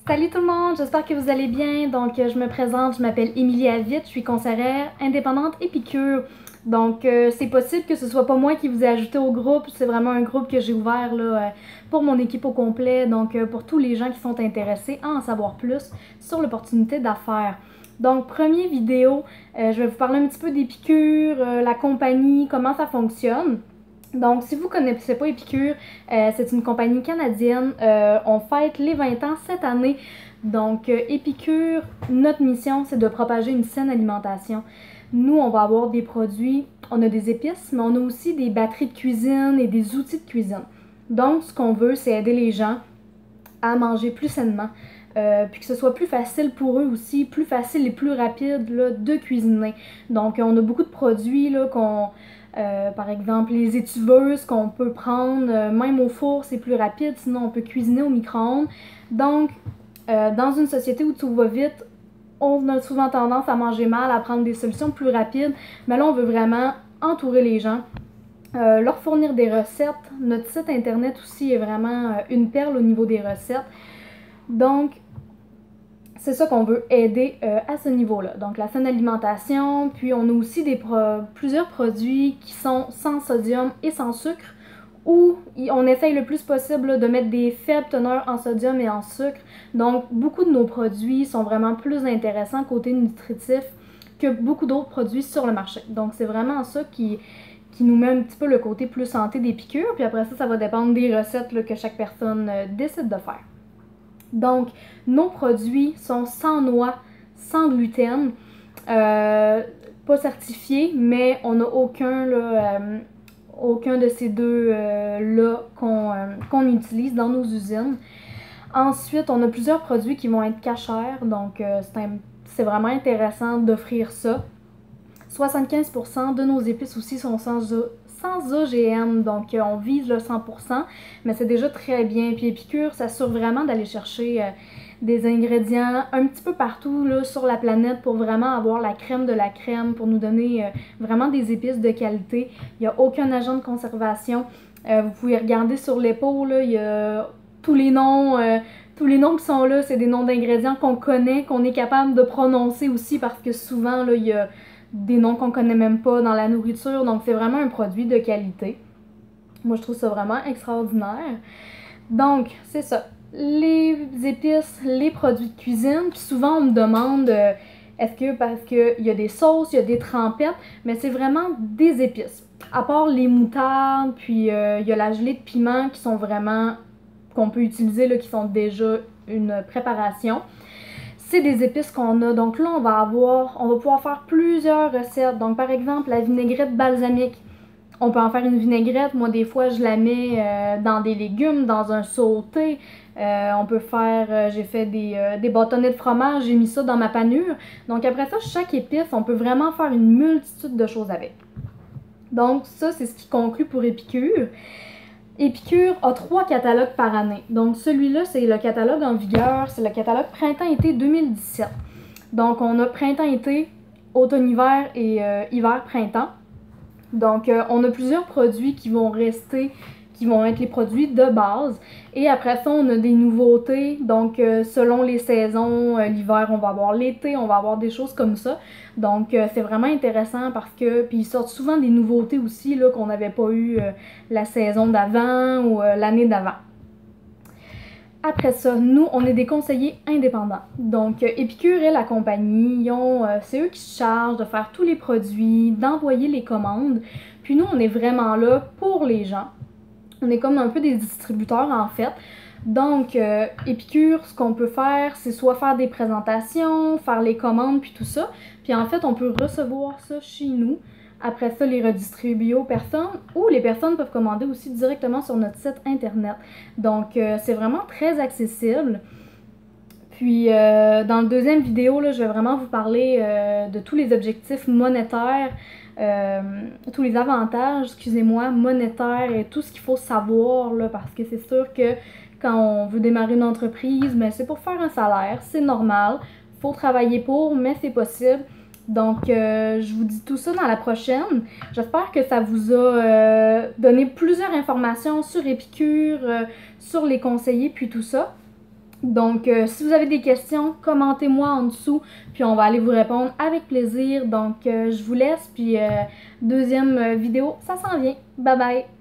Salut tout le monde, j'espère que vous allez bien. Donc, je me présente, je m'appelle Émilie Avitte, je suis conseillère indépendante Épicure. Donc, c'est possible que ce soit pas moi qui vous ai ajouté au groupe, c'est vraiment un groupe que j'ai ouvert là, pour mon équipe au complet, donc pour tous les gens qui sont intéressés à en savoir plus sur l'opportunité d'affaires. Donc, première vidéo, je vais vous parler un petit peu d'Épicure, la compagnie, comment ça fonctionne. Donc, si vous ne connaissez pas Épicure, c'est une compagnie canadienne. On fête les 20 ans cette année. Donc, Épicure, notre mission, c'est de propager une saine alimentation. Nous, on va avoir des produits, on a des épices, mais on a aussi des batteries de cuisine et des outils de cuisine. Donc, ce qu'on veut, c'est aider les gens à manger plus sainement. Puis que ce soit plus facile pour eux aussi, plus facile et plus rapide là, de cuisiner. Donc, on a beaucoup de produits là, par exemple, les étuveuses qu'on peut prendre, même au four, c'est plus rapide, sinon on peut cuisiner au micro-ondes. Donc, dans une société où tout va vite, on a souvent tendance à manger mal, à prendre des solutions plus rapides, mais là, on veut vraiment entourer les gens, leur fournir des recettes. Notre site internet aussi est vraiment une perle au niveau des recettes. Donc, c'est ça qu'on veut aider à ce niveau-là. Donc, la saine alimentation, puis on a aussi plusieurs produits qui sont sans sodium et sans sucre, où on essaye le plus possible là, de mettre des faibles teneurs en sodium et en sucre. Donc, beaucoup de nos produits sont vraiment plus intéressants côté nutritif que beaucoup d'autres produits sur le marché. Donc, c'est vraiment ça qui nous met un petit peu le côté plus santé d'Épicure. Puis après ça, ça va dépendre des recettes là, que chaque personne décide de faire. Donc, nos produits sont sans noix, sans gluten, pas certifiés, mais on n'a aucun de ces deux-là qu'on utilise dans nos usines. Ensuite, on a plusieurs produits qui vont être cachers, donc c'est vraiment intéressant d'offrir ça. 75% de nos épices aussi sont sans OGM, donc on vise le 100%, mais c'est déjà très bien. Puis Épicure s'assure vraiment d'aller chercher des ingrédients un petit peu partout là, sur la planète pour vraiment avoir la crème de la crème, pour nous donner vraiment des épices de qualité. Il n'y a aucun agent de conservation. Vous pouvez regarder sur l'épaule, il y a tous les noms qui sont là, c'est des noms d'ingrédients qu'on connaît, qu'on est capable de prononcer aussi, parce que souvent, là, il y a des noms qu'on connaît même pas dans la nourriture, donc c'est vraiment un produit de qualité. Moi, je trouve ça vraiment extraordinaire. Donc, c'est ça. Les épices, les produits de cuisine, puis souvent on me demande est-ce que parce qu'il y a des sauces, il y a des trempettes, mais c'est vraiment des épices. À part les moutardes, puis il y a la gelée de piment qui sont vraiment, qu'on peut utiliser, là, qui sont déjà une préparation. C'est des épices qu'on a. Donc là, on va pouvoir faire plusieurs recettes. Donc par exemple, la vinaigrette balsamique. On peut en faire une vinaigrette. Moi, des fois, je la mets dans des légumes, dans un sauté. On peut faire, j'ai fait des bâtonnets de fromage, j'ai mis ça dans ma panure. Donc après ça, chaque épice, on peut vraiment faire une multitude de choses avec. Donc ça, c'est ce qui conclut pour Épicure. Épicure a 3 catalogues par année. Donc celui-là, c'est le catalogue en vigueur, c'est le catalogue printemps-été 2017. Donc on a printemps-été, automne-hiver et hiver-printemps. Donc on a plusieurs produits qui vont rester, qui vont être les produits de base. Et après ça, on a des nouveautés. Donc selon les saisons, l'hiver, on va avoir l'été, on va avoir des choses comme ça. Donc c'est vraiment intéressant parce que, puis ils sortent souvent des nouveautés aussi là, qu'on n'avait pas eu la saison d'avant ou l'année d'avant. Après ça, nous, on est des conseillers indépendants. Donc, Épicure et la compagnie, c'est eux qui se chargent de faire tous les produits, d'envoyer les commandes. Puis nous, on est vraiment là pour les gens. On est comme un peu des distributeurs en fait. Donc, Épicure, ce qu'on peut faire, c'est soit faire des présentations, faire les commandes, puis tout ça. Puis en fait, on peut recevoir ça chez nous. Après ça, les redistribuer aux personnes, ou les personnes peuvent commander aussi directement sur notre site internet. Donc, c'est vraiment très accessible. Puis, dans la deuxième vidéo, là, je vais vraiment vous parler de tous les objectifs monétaires, tous les avantages, excusez-moi, monétaires et tout ce qu'il faut savoir, là, parce que c'est sûr que quand on veut démarrer une entreprise, mais c'est pour faire un salaire, c'est normal. Il faut travailler pour, mais c'est possible. Donc, je vous dis tout ça dans la prochaine. J'espère que ça vous a donné plusieurs informations sur Épicure, sur les conseillers, puis tout ça. Donc, si vous avez des questions, commentez-moi en dessous, puis on va aller vous répondre avec plaisir. Donc, je vous laisse, puis deuxième vidéo, ça s'en vient. Bye bye!